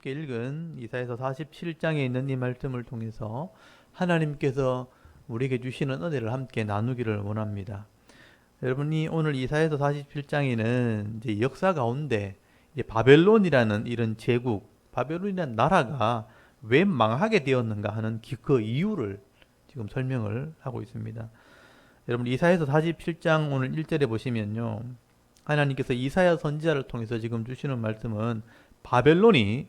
함께 읽은 이사야서 47장에 있는 이 말씀을 통해서 하나님께서 우리에게 주시는 은혜를 함께 나누기를 원합니다. 여러분이 오늘 이사야서 47장에는 이제 역사 가운데 이제 바벨론이라는 이런 제국, 바벨론이라는 나라가 왜 망하게 되었는가 하는 그 이유를 지금 설명을 하고 있습니다. 여러분 이사야서 47장 오늘 1절에 보시면요. 하나님께서 이사야 선지자를 통해서 지금 주시는 말씀은 바벨론이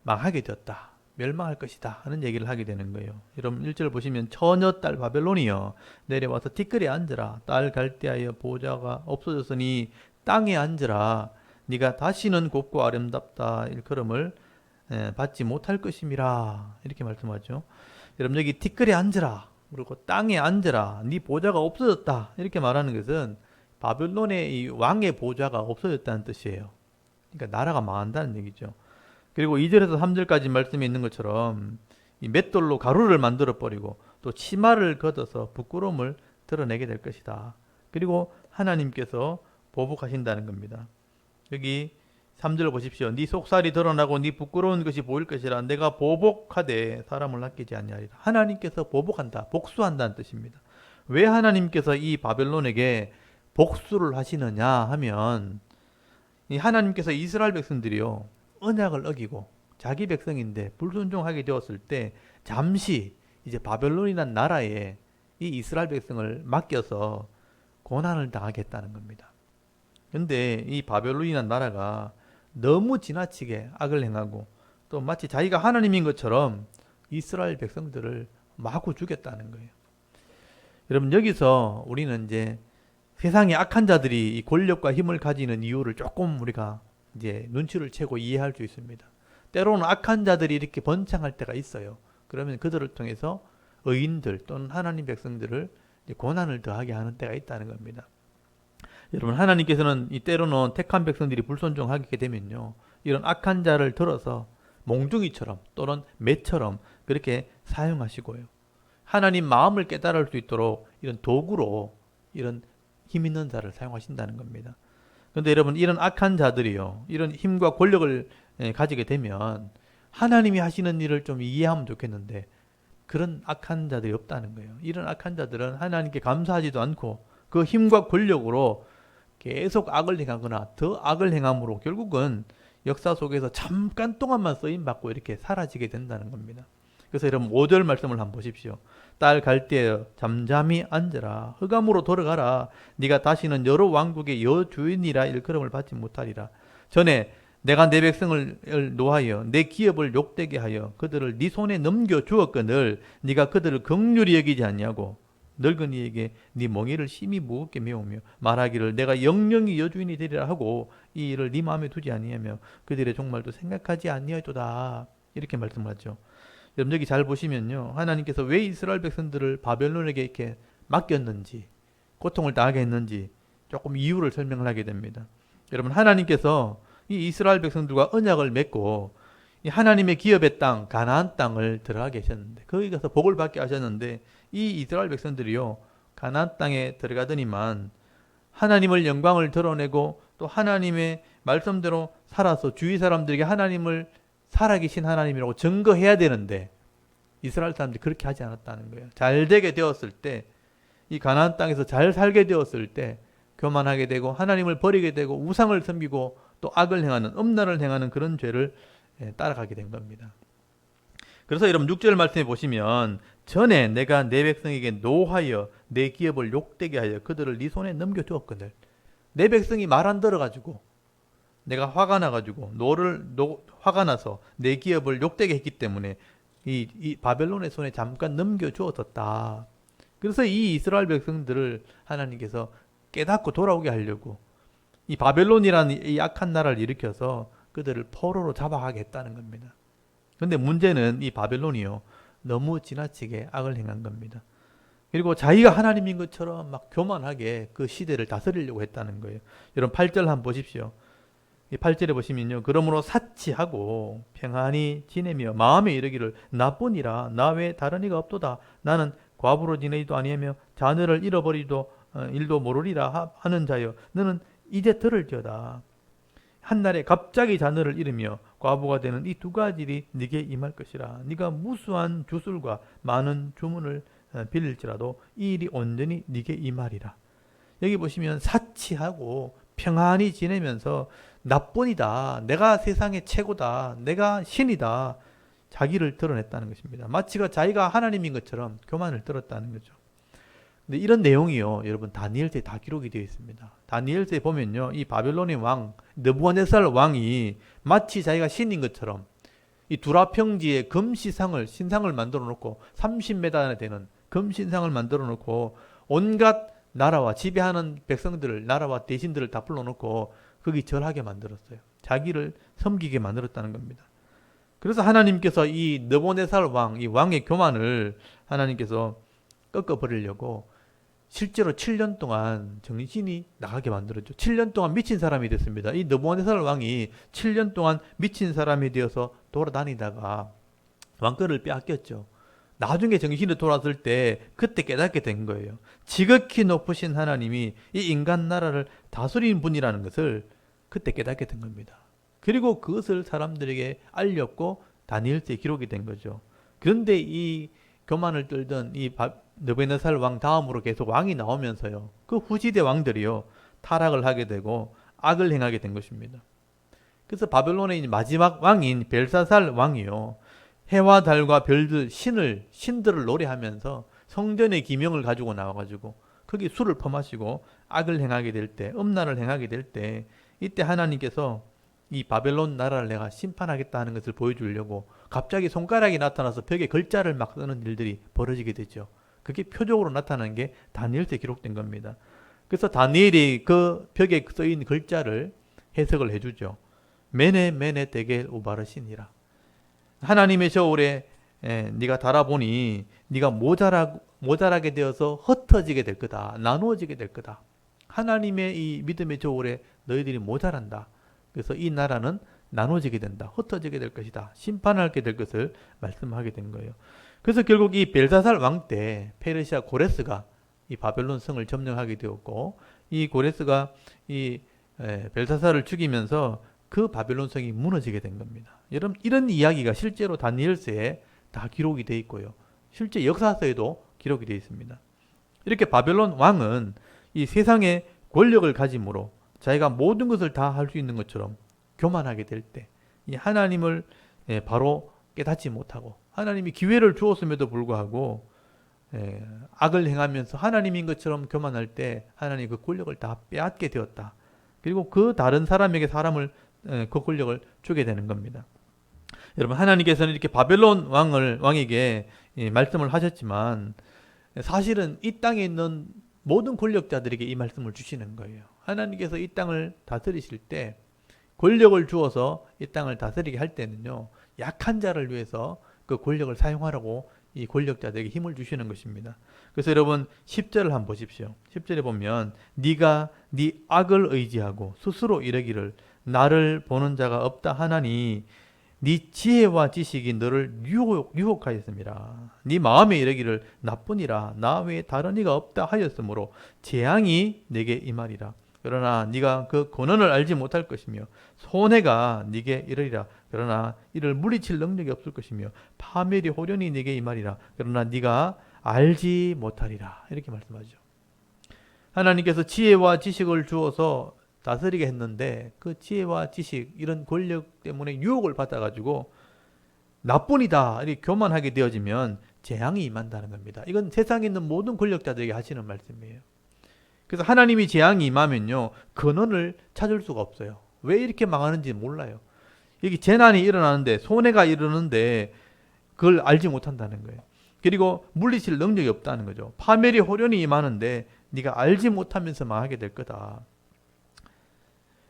망하게 되었다. 멸망할 것이다 하는 얘기를 하게 되는 거예요. 여러분 1절 보시면 처녀 딸 바벨론이여 내려와서 티끌에 앉으라. 딸 갈대하여 보좌가 없어졌으니 땅에 앉으라. 네가 다시는 곱고 아름답다 일컬음을 받지 못할 것임이라. 이렇게 말씀하죠. 여러분 여기 티끌에 앉으라. 그리고 땅에 앉으라. 네 보좌가 없어졌다. 이렇게 말하는 것은 바벨론의 이 왕의 보좌가 없어졌다는 뜻이에요. 그러니까 나라가 망한다는 얘기죠. 그리고 2절에서 3절까지 말씀에 있는 것처럼 이 맷돌로 가루를 만들어 버리고 또 치마를 걷어서 부끄러움을 드러내게 될 것이다. 그리고 하나님께서 보복하신다는 겁니다. 여기 3절 보십시오. 네 속살이 드러나고 네 부끄러운 것이 보일 것이라. 내가 보복하되 사람을 아끼지 아니하리라. 하나님께서 보복한다. 복수한다는 뜻입니다. 왜 하나님께서 이 바벨론에게 복수를 하시느냐 하면 이 하나님께서 이스라엘 백성들이요 언약을 어기고 자기 백성인데 불순종하게 되었을 때 잠시 이제 바벨론이라는 나라에 이 이스라엘 백성을 맡겨서 고난을 당하겠다는 겁니다. 근데 이 바벨론이라는 나라가 너무 지나치게 악을 행하고 또 마치 자기가 하나님인 것처럼 이스라엘 백성들을 마구 죽였다는 거예요. 여러분 여기서 우리는 이제 세상의 악한 자들이 이 권력과 힘을 가지는 이유를 조금 우리가 이제 눈치를 채고 이해할 수 있습니다. 때로는 악한 자들이 이렇게 번창할 때가 있어요. 그러면 그들을 통해서 의인들 또는 하나님 백성들을 고난을 더하게 하는 때가 있다는 겁니다. 여러분 하나님께서는 이 때로는 택한 백성들이 불순종하게 되면요. 이런 악한 자를 들어서 몽둥이처럼 또는 매처럼 그렇게 사용하시고요. 하나님 마음을 깨달을 수 있도록 이런 도구로 이런 힘 있는 자를 사용하신다는 겁니다. 그런데 여러분 이런 악한 자들이요. 이런 힘과 권력을 가지게 되면 하나님이 하시는 일을 좀 이해하면 좋겠는데 그런 악한 자들이 없다는 거예요. 이런 악한 자들은 하나님께 감사하지도 않고 그 힘과 권력으로 계속 악을 행하거나 더 악을 행함으로 결국은 역사 속에서 잠깐 동안만 쓰임받고 이렇게 사라지게 된다는 겁니다. 그래서 여러분 5절 말씀을 한번 보십시오. 딸 갈대여 잠잠히 앉으라. 흑암으로 돌아가라. 네가 다시는 여러 왕국의 여주인이라 일컬음을 받지 못하리라. 전에 내가 내 백성을 노하여 내 기업을 욕되게 하여 그들을 네 손에 넘겨 주었거늘 네가 그들을 긍휼히 여기지 않냐고. 늙은이에게 네 멍에를 심히 무겁게 메우며 말하기를 내가 영영이 여주인이 되리라 하고 이 일을 네 마음에 두지 아니하며 그들의 종말도 생각하지 아니하도다. 이렇게 말씀하죠. 여러분 여기 잘 보시면요. 하나님께서 왜 이스라엘 백성들을 바벨론에게 이렇게 맡겼는지 고통을 당하게 했는지 조금 이유를 설명을 하게 됩니다. 여러분 하나님께서 이 이스라엘 백성들과 언약을 맺고 이 하나님의 기업의 땅 가나안 땅을 들어가게 하셨는데 거기 가서 복을 받게 하셨는데 이 이스라엘 백성들이요 가나안 땅에 들어가더니만 하나님을 영광을 드러내고 또 하나님의 말씀대로 살아서 주위 사람들에게 하나님을 살아계신 하나님이라고 증거해야 되는데 이스라엘 사람들이 그렇게 하지 않았다는 거예요. 잘 되게 되었을 때 이 가나안 땅에서 잘 살게 되었을 때 교만하게 되고 하나님을 버리게 되고 우상을 섬기고 또 악을 행하는 음란을 행하는 그런 죄를 따라가게 된 겁니다. 그래서 여러분 6절 말씀해 보시면 전에 내가 내 백성에게 노하여 내 기업을 욕되게 하여 그들을 네 손에 넘겨주었거늘. 내 백성이 말 안 들어가지고 내가 화가 나가지고 화가 나서 내 기업을 욕되게 했기 때문에 이 바벨론의 손에 잠깐 넘겨주었다. 그래서 이 이스라엘 백성들을 하나님께서 깨닫고 돌아오게 하려고 이 바벨론이라는 이 악한 나라를 일으켜서 그들을 포로로 잡아가겠다는 겁니다. 그런데 문제는 이 바벨론이요 너무 지나치게 악을 행한 겁니다. 그리고 자기가 하나님인 것처럼 막 교만하게 그 시대를 다스리려고 했다는 거예요. 여러분 8절 한번 보십시오. 이 8절에 보시면요. 그러므로 사치하고 평안히 지내며 마음에 이르기를 나뿐이라 나 외에 다른 이가 없도다. 나는 과부로 지내지도 아니하며 자녀를 잃어버리도 일도 모르리라 하는 자여 너는 이제 들을지어다. 한날에 갑자기 자녀를 잃으며 과부가 되는 이 두 가지 일이 네게 임할 것이라. 네가 무수한 주술과 많은 주문을 빌릴지라도 이 일이 온전히 네게 임하리라. 여기 보시면 사치하고 평안히 지내면서 나뿐이다, 내가 세상의 최고다, 내가 신이다, 자기를 드러냈다는 것입니다. 마치가 자기가 하나님인 것처럼 교만을 들었다는 거죠. 근데 이런 내용이요, 여러분 다니엘서에 다 기록이 되어 있습니다. 다니엘서에 보면요, 이 바벨론의 왕 느부갓네살 왕이 마치 자기가 신인 것처럼 이 두라평지에 신상을 만들어 놓고 30m나 되는 금신상을 만들어 놓고 온갖 나라와 지배하는 백성들을, 나라와 대신들을 다 불러놓고 거기 절하게 만들었어요. 자기를 섬기게 만들었다는 겁니다. 그래서 하나님께서 이 느부갓네살 왕, 이 왕의 교만을 하나님께서 꺾어버리려고 실제로 7년 동안 정신이 나가게 만들었죠. 7년 동안 미친 사람이 됐습니다. 이 느부갓네살 왕이 7년 동안 미친 사람이 되어서 돌아다니다가 왕권을 빼앗겼죠. 나중에 정신이 돌아설 때 그때 깨닫게 된 거예요. 지극히 높으신 하나님이 이 인간 나라를 다스리는 분이라는 것을 그때 깨닫게 된 겁니다. 그리고 그것을 사람들에게 알렸고 다니엘서에 기록이 된 거죠. 그런데 이 교만을 떨던 이 느부갓네살 왕 다음으로 계속 왕이 나오면서요, 그 후시대 왕들이요 타락을 하게 되고 악을 행하게 된 것입니다. 그래서 바벨론의 마지막 왕인 벨사살 왕이요, 해와 달과 별들, 신들을 노래하면서 성전의 기명을 가지고 나와가지고 거기 술을 퍼마시고 악을 행하게 될 때, 음란을 행하게 될 때, 이때 하나님께서 이 바벨론 나라를 내가 심판하겠다 하는 것을 보여주려고 갑자기 손가락이 나타나서 벽에 글자를 막 쓰는 일들이 벌어지게 되죠. 그게 표적으로 나타난 게 다니엘서에 기록된 겁니다. 그래서 다니엘이 그 벽에 써있는 글자를 해석을 해주죠. 메네 메네 데겔 우바르시니라. 하나님의 저울에 네가 달아보니 네가 모자라게 되어서 흩어지게 될 거다. 나누어지게 될 거다. 하나님의 이 믿음의 저울에 너희들이 모자란다. 그래서 이 나라는 나눠지게 된다. 흩어지게 될 것이다. 심판하게 될 것을 말씀하게 된 거예요. 그래서 결국 이 벨사살 왕 때 페르시아 고레스가 이 바벨론 성을 점령하게 되었고, 이 고레스가 이 벨사살을 죽이면서 그 바벨론 성이 무너지게 된 겁니다. 여러분, 이런 이야기가 실제로 다니엘서에 다 기록이 되어 있고요, 실제 역사서에도 기록이 되어 있습니다. 이렇게 바벨론 왕은 이 세상의 권력을 가짐으로 자기가 모든 것을 다 할 수 있는 것처럼 교만하게 될 때, 이 하나님을 바로 깨닫지 못하고 하나님이 기회를 주었음에도 불구하고 악을 행하면서 하나님인 것처럼 교만할 때 하나님이 그 권력을 다 빼앗게 되었다. 그리고 그 다른 사람에게 그 권력을 주게 되는 겁니다. 여러분, 하나님께서는 이렇게 바벨론 왕에게 말씀을 하셨지만 사실은 이 땅에 있는 모든 권력자들에게 이 말씀을 주시는 거예요. 하나님께서 이 땅을 다스리실 때 권력을 주어서 이 땅을 다스리게 할 때는요, 약한 자를 위해서 그 권력을 사용하라고 이 권력자들에게 힘을 주시는 것입니다. 그래서 여러분 10절을 한번 보십시오. 10절에 보면 네가 네 악을 의지하고 스스로 이르기를 나를 보는 자가 없다 하나니 네 지혜와 지식이 너를 유혹하였습니다. 네 마음에 이르기를 나뿐이라 나 외에 다른 이가 없다 하였으므로 재앙이 내게 임하리라. 그러나 네가 그 권한을 알지 못할 것이며 손해가 네게 이르리라. 그러나 이를 물리칠 능력이 없을 것이며 파멸이 호련히 네게 임하리라. 그러나 네가 알지 못하리라. 이렇게 말씀하죠. 하나님께서 지혜와 지식을 주어서 다스리게 했는데 그 지혜와 지식, 이런 권력 때문에 유혹을 받아가지고 나뿐이다 이렇게 교만하게 되어지면 재앙이 임한다는 겁니다. 이건 세상에 있는 모든 권력자들에게 하시는 말씀이에요. 그래서 하나님이 재앙이 임하면요, 근원을 찾을 수가 없어요. 왜 이렇게 망하는지 몰라요. 여기 재난이 일어나는데, 손해가 일어나는데 그걸 알지 못한다는 거예요. 그리고 물리칠 능력이 없다는 거죠. 파멸이 호련히 임하는데 네가 알지 못하면서 망하게 될 거다.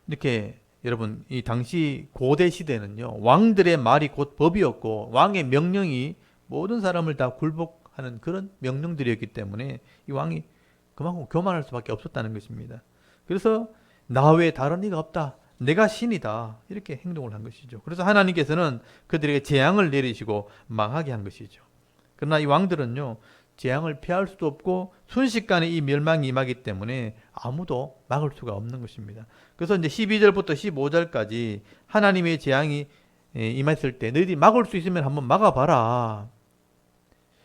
이렇게 여러분, 이 당시 고대 시대는요, 왕들의 말이 곧 법이었고 왕의 명령이 모든 사람을 다 굴복하는 그런 명령들이었기 때문에 이 왕이 그만큼 교만할 수밖에 없었다는 것입니다. 그래서 나 외에 다른 이가 없다, 내가 신이다, 이렇게 행동을 한 것이죠. 그래서 하나님께서는 그들에게 재앙을 내리시고 망하게 한 것이죠. 그러나 이 왕들은요, 재앙을 피할 수도 없고 순식간에 이 멸망이 임하기 때문에 아무도 막을 수가 없는 것입니다. 그래서 이제 12절부터 15절까지 하나님의 재앙이 임했을 때 너희들이 막을 수 있으면 한번 막아봐라.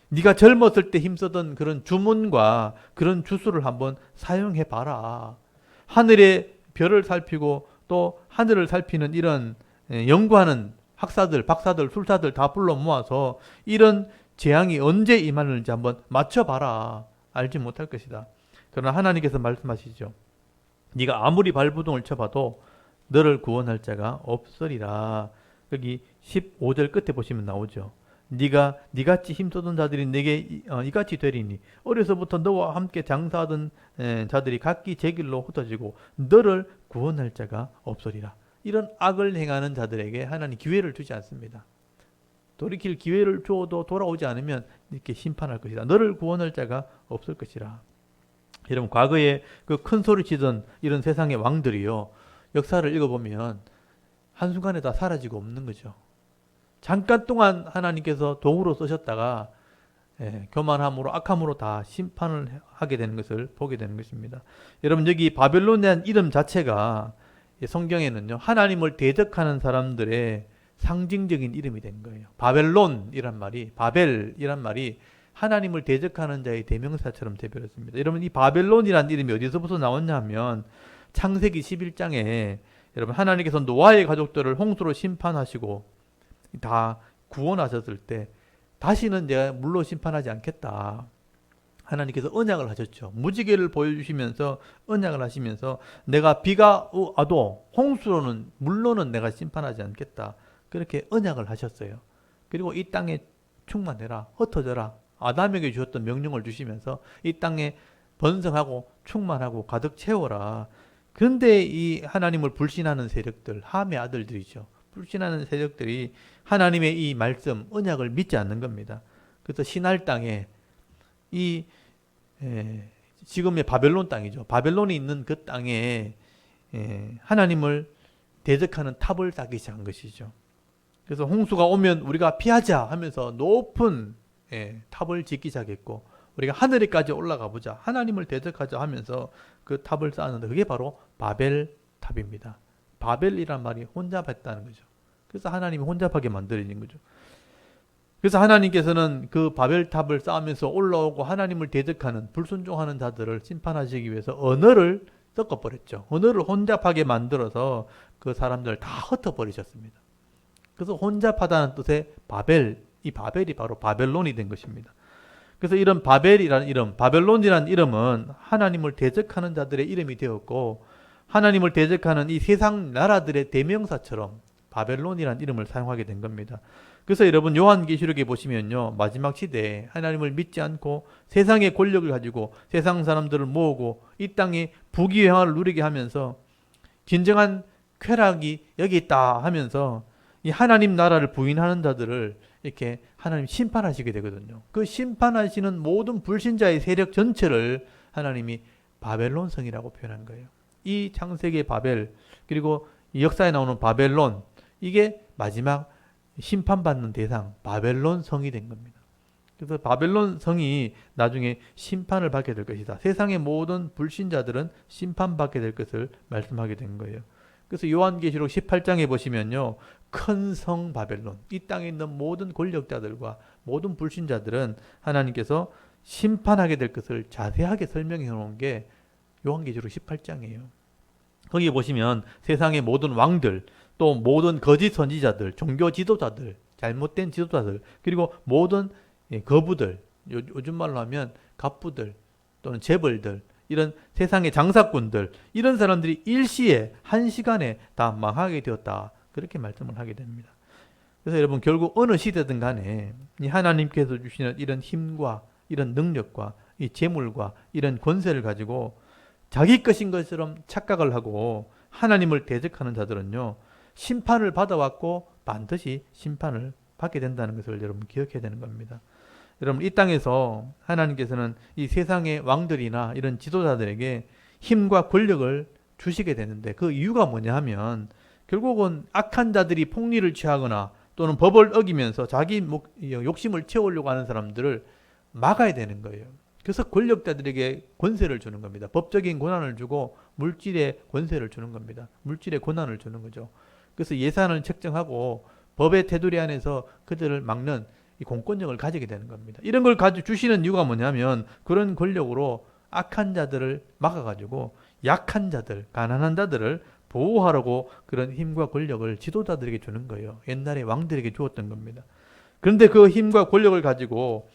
네가 젊었을 때 힘쓰던 그런 주문과 그런 주술을 한번 사용해봐라. 하늘의 별을 살피고 또 하늘을 살피는 이런 연구하는 학사들, 박사들, 술사들 다 불러 모아서 이런 재앙이 언제 임하는지 한번 맞춰봐라. 알지 못할 것이다. 그러나 하나님께서 말씀하시죠. 네가 아무리 발부동을 쳐봐도 너를 구원할 자가 없으리라. 여기 15절 끝에 보시면 나오죠. 네가 네같이 힘쓰던 자들이 내게 이같이 되리니 어려서부터 너와 함께 장사하던 자들이 각기 제 길로 흩어지고 너를 구원할 자가 없으리라. 이런 악을 행하는 자들에게 하나님 기회를 주지 않습니다. 돌이킬 기회를 주어도 돌아오지 않으면 이렇게 심판할 것이다. 너를 구원할 자가 없을 것이라. 여러분 과거에 그 큰 소리 치던 이런 세상의 왕들이요. 역사를 읽어보면 한순간에 다 사라지고 없는 거죠. 잠깐 동안 하나님께서 도구로 쓰셨다가 교만함으로 악함으로 다 심판을 하게 되는 것을 보게 되는 것입니다. 여러분 여기 바벨론이라는 이름 자체가 성경에는요. 하나님을 대적하는 사람들의 상징적인 이름이 된 거예요. 바벨론이란 말이 하나님을 대적하는 자의 대명사처럼 되버렸습니다. 여러분 이 바벨론이라는 이름이 어디서부터 나왔냐 하면 창세기 11장에 여러분 하나님께서 노아의 가족들을 홍수로 심판하시고 다 구원하셨을 때 다시는 내가 물로 심판하지 않겠다. 하나님께서 언약을 하셨죠. 무지개를 보여주시면서 언약을 하시면서 내가 비가 와도 홍수로는 물로는 내가 심판하지 않겠다. 그렇게 언약을 하셨어요. 그리고 이 땅에 충만해라, 흩어져라. 아담에게 주셨던 명령을 주시면서 이 땅에 번성하고 충만하고 가득 채워라. 그런데 이 하나님을 불신하는 세력들, 함의 아들들이죠. 불신하는 세력들이 하나님의 이 말씀, 언약을 믿지 않는 겁니다. 그래서 신할 땅에 이 지금의 바벨론 땅이죠. 바벨론이 있는 그 땅에 하나님을 대적하는 탑을 쌓기 시작한 것이죠. 그래서 홍수가 오면 우리가 피하자 하면서 높은 탑을 짓기 시작했고 우리가 하늘에까지 올라가 보자. 하나님을 대적하자 하면서 그 탑을 쌓았는데 그게 바로 바벨 탑입니다. 바벨이란 말이 혼잡했다는 거죠. 그래서 하나님이 혼잡하게 만들어진 거죠. 그래서 하나님께서는 그 바벨탑을 쌓으면서 올라오고 하나님을 대적하는 불순종하는 자들을 심판하시기 위해서 언어를 섞어버렸죠. 언어를 혼잡하게 만들어서 그 사람들을 다 흩어버리셨습니다. 그래서 혼잡하다는 뜻의 바벨, 이 바벨이 바로 바벨론이 된 것입니다. 그래서 이런 바벨이라는 이름, 바벨론이라는 이름은 하나님을 대적하는 자들의 이름이 되었고 하나님을 대적하는 이 세상 나라들의 대명사처럼 바벨론이라는 이름을 사용하게 된 겁니다. 그래서 여러분 요한계시록에 보시면요. 마지막 시대에 하나님을 믿지 않고 세상의 권력을 가지고 세상 사람들을 모으고 이 땅에 부귀영화를 누리게 하면서 진정한 쾌락이 여기 있다 하면서 이 하나님 나라를 부인하는 자들을 이렇게 하나님 심판하시게 되거든요. 그 심판하시는 모든 불신자의 세력 전체를 하나님이 바벨론성이라고 표현한 거예요. 이 창세기의 바벨 그리고 이 역사에 나오는 바벨론 이게 마지막 심판받는 대상 바벨론 성이 된 겁니다. 그래서 바벨론 성이 나중에 심판을 받게 될 것이다. 세상의 모든 불신자들은 심판받게 될 것을 말씀하게 된 거예요. 그래서 요한계시록 18장에 보시면요. 큰 성 바벨론 이 땅에 있는 모든 권력자들과 모든 불신자들은 하나님께서 심판하게 될 것을 자세하게 설명해 놓은 게 요한계시록 18장이에요. 거기 보시면 세상의 모든 왕들 또 모든 거짓 선지자들, 종교 지도자들, 잘못된 지도자들, 그리고 모든 거부들, 요즘 말로 하면 갑부들 또는 재벌들, 이런 세상의 장사꾼들, 이런 사람들이 일시에 한 시간에 다 망하게 되었다. 그렇게 말씀을 하게 됩니다. 그래서 여러분 결국 어느 시대든 간에 이 하나님께서 주시는 이런 힘과 이런 능력과 이 재물과 이런 권세를 가지고 자기 것인 것처럼 착각을 하고 하나님을 대적하는 자들은요. 심판을 받아왔고 반드시 심판을 받게 된다는 것을 여러분 기억해야 되는 겁니다. 여러분 이 땅에서 하나님께서는 이 세상의 왕들이나 이런 지도자들에게 힘과 권력을 주시게 되는데 그 이유가 뭐냐 하면 결국은 악한 자들이 폭리를 취하거나 또는 법을 어기면서 자기 욕심을 채우려고 하는 사람들을 막아야 되는 거예요. 그래서 권력자들에게 권세를 주는 겁니다. 법적인 권한을 주고 물질의 권세를 주는 겁니다. 물질의 권한을 주는 거죠. 그래서 예산을 책정하고 법의 테두리 안에서 그들을 막는 이 공권력을 가지게 되는 겁니다. 이런 걸 가지고 주시는 이유가 뭐냐면 그런 권력으로 악한 자들을 막아가지고 약한 자들, 가난한 자들을 보호하라고 그런 힘과 권력을 지도자들에게 주는 거예요. 옛날에 왕들에게 주었던 겁니다. 그런데 그 힘과 권력을 가지고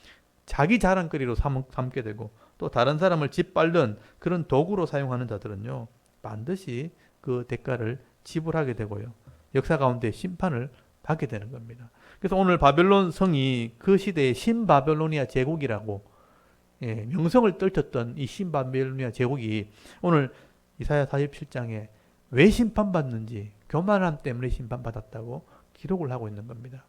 자기 자랑거리로 삼게 되고 또 다른 사람을 짓밟는 그런 도구로 사용하는 자들은요, 반드시 그 대가를 지불하게 되고요. 역사 가운데 심판을 받게 되는 겁니다. 그래서 오늘 바벨론 성이 그 시대의 신바벨로니아 제국이라고 명성을 떨쳤던 이 신바벨로니아 제국이 오늘 이사야 47장에 왜 심판받는지 교만함 때문에 심판받았다고 기록을 하고 있는 겁니다.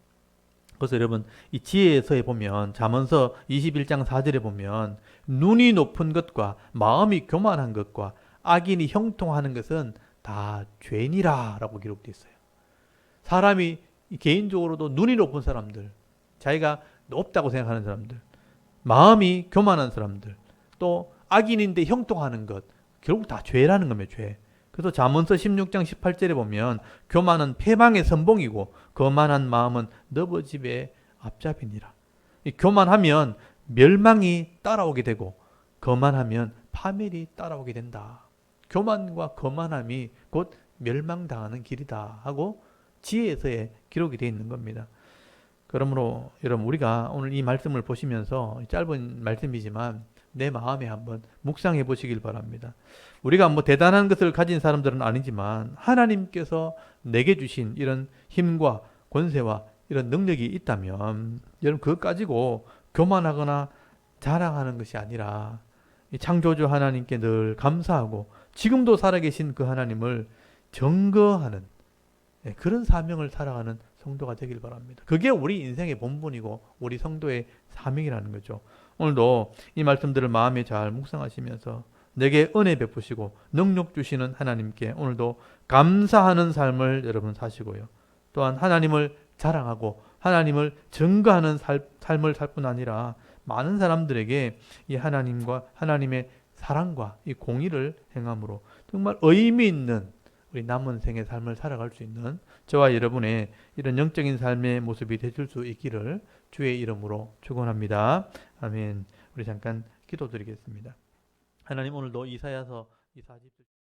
그래서 여러분 이 지혜서에 보면 잠언서 21장 4절에 보면 눈이 높은 것과 마음이 교만한 것과 악인이 형통하는 것은 다 죄니라 라고 기록되어 있어요. 사람이 개인적으로도 눈이 높은 사람들, 자기가 높다고 생각하는 사람들, 마음이 교만한 사람들, 또 악인인데 형통하는 것, 결국 다 죄라는 겁니다. 죄. 그래서 잠언서 16장 18절에 보면 교만은 패망의 선봉이고 거만한 마음은 너버집의 앞잡이니라. 교만하면 멸망이 따라오게 되고 거만하면 파멸이 따라오게 된다. 교만과 거만함이 곧 멸망당하는 길이다 하고 지혜서에 기록이 되어 있는 겁니다. 그러므로 여러분 우리가 오늘 이 말씀을 보시면서 짧은 말씀이지만 내 마음에 한번 묵상해 보시길 바랍니다. 우리가 뭐 대단한 것을 가진 사람들은 아니지만 하나님께서 내게 주신 이런 힘과 권세와 이런 능력이 있다면 여러분 그것 가지고 교만하거나 자랑하는 것이 아니라 창조주 하나님께 늘 감사하고 지금도 살아계신 그 하나님을 증거하는 그런 사명을 살아가는 성도가 되길 바랍니다. 그게 우리 인생의 본분이고 우리 성도의 사명이라는 거죠. 오늘도 이 말씀들을 마음에 잘 묵상하시면서 내게 은혜 베푸시고 능력 주시는 하나님께 오늘도 감사하는 삶을 여러분 사시고요. 또한 하나님을 자랑하고 하나님을 증거하는 삶을 살 뿐 아니라 많은 사람들에게 이 하나님과 하나님의 사랑과 이 공의를 행함으로 정말 의미 있는 우리 남은 생의 삶을 살아갈 수 있는 저와 여러분의 이런 영적인 삶의 모습이 되실 수 있기를 주의 이름으로 축원합니다. 아멘. 우리 잠깐 기도드리겠습니다. 하나님 오늘도 이사야서 이 40절